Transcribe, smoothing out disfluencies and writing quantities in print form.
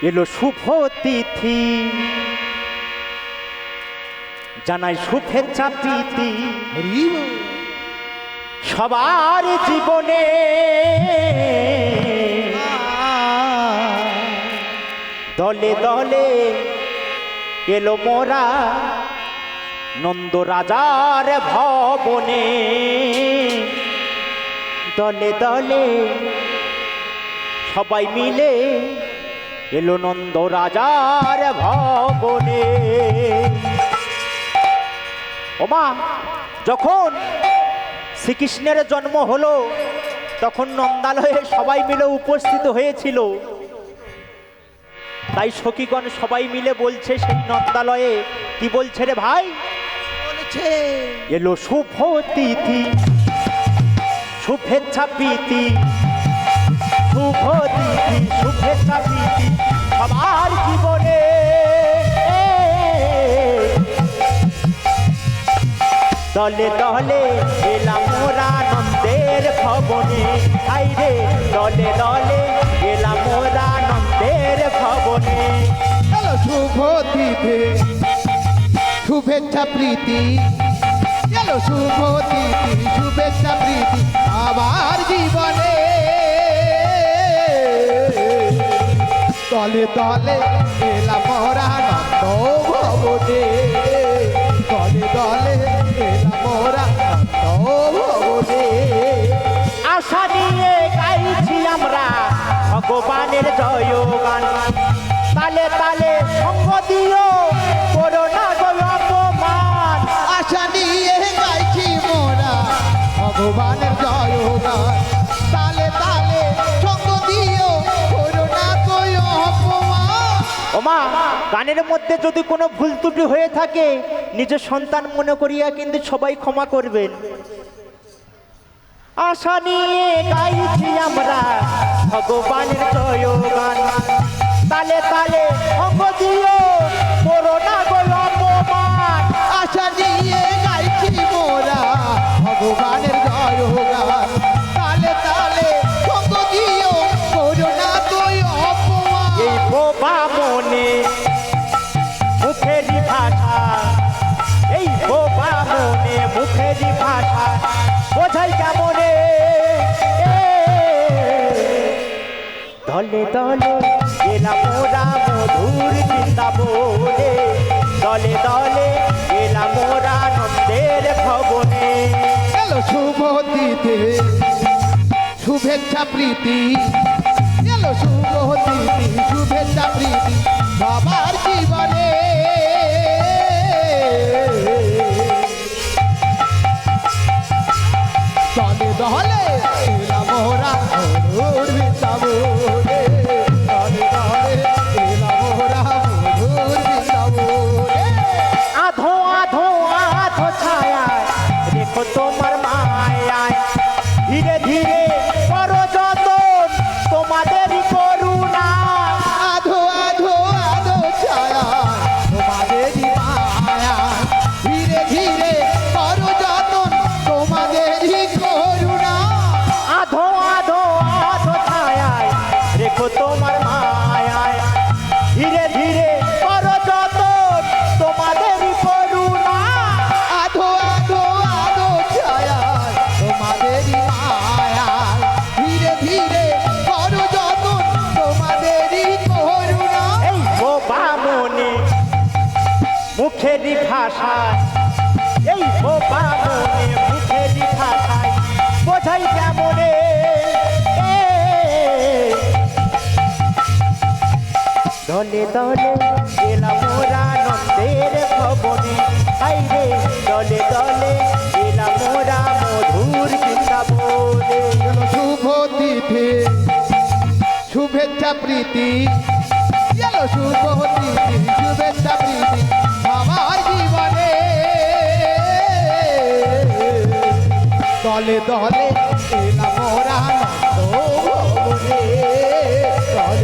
এলো শুভ তিথি, জানাই শুভেচ্ছা প্রীতি সবার জীবনে। দলে দলে এলো মোরা নন্দ রাজার ভবনে। দলে দলে সবাই মিলে এলো নন্দ রাজার ভবনে। ওমা, যখন শ্রীকৃষ্ণের জন্ম হলো তখন নন্দালয়ে সবাই মিলে উপস্থিত হয়েছিল। তাই সখীগণ সবাই মিলে বলছে সেই নন্দালয়ে, কি বলছে রে ভাই? বলছে এলো শুভ তিথি, শুভেচ্ছা প্রীতি, শুভ তিথি শুভেচ্ছা প্রীতি সবার জীবনে। দলে দলে এলাম মোরা নন্দের ভবনে। হাইরে দলে দলে এলাম মোরা নন্দের ভবনে। শুভ তিথি শুভেচ্ছা প্রীতি, এলো শুভ তিথি শুভেচ্ছা প্রীতি আবার জীবনে। তলে তলে এলাম মোরা নন্দ ভবনে। তলে তলে এলাম মোরা নন্দ ভবনে। আশা নিয়ে গাইছি আমরা ভগবানের জয়গান। তালে তালে সঙ্গ দিও করোনা গো অপমান। আশা নিয়ে গাইছি মোরা ভগবানের জয়গান। তালে তালে সঙ্গ দিও করোনা গো অপমান। ওমা, গানের মধ্যে যদি কোনো ভুল ত্রুটি হয়ে থাকে নিজের সন্তান মনে করিয়া কিন্তু সবাই ক্ষমা করবেন। আশা নিয়ে গাইছি আমরা ভগবানের জয়গান। তালে তালে সঙ্গ দিও করোনা গো অপমান। আশা নিয়ে গাইছি মোরা ভগবানের জয়গান। তালে তালে সঙ্গ দিও করোনা গো অপমান। এই বোবা মনে মুখেরই ভাষা, এই বোবা মনে মুখেরই ভাষা বোঝাই কেমনে। দলে দলে এলাম মোরা মধুর বৃন্দাবনে। দলে দলে এলাম মোরা নন্দের ভবনে। এলো শুভ তিথি শুভেচ্ছা প্রীতি, এলো শুভ তিথি শুভেচ্ছা প্রীতি সবার জীবনে। দলে দলে এলাম মোরা মধুর বৃন্দাবনে। দলে দলে এলাম মোরা মধুর বৃন্দাবনে। আধো আধো আধো ছায়া রেখো তোমার মায়ায়। ধীরে ধীরে করো যতন তোমাদেরই করুণা। আধো আধো আধো ছায়া তোমাদেরই মায়া। ধীরে ধীরে করো যতন তোমাদেরই করুণা। আধো আধো আধো ছায়ায় রেখো তোমার মায়ায়। ধীরে ধীরে করো যতন তোমাদেরই করুণা। আধো আধো আধো ছায়া তোমাদেরই মায়া। ধীরে ধীরে করো যতন তোমাদেরই করুণা। এই বোবা মনে মুখেরই ভাষায়, এই বোবা মনে মুখেরই ভাষায় বোঝাই কেমনে। দলে দলে এলাম মোরা নন্দের ভবনে। হাইরে দলে দলে এলাম মোরা মধুর বৃন্দাবনে। এলো শুভ তিথি শুভেচ্ছা প্রীতি, এলো শুভ তিথি শুভেচ্ছা প্রীতি আমার জীবনে। দলে দলে এলাম মোরা নন্দ ভবনে। দলে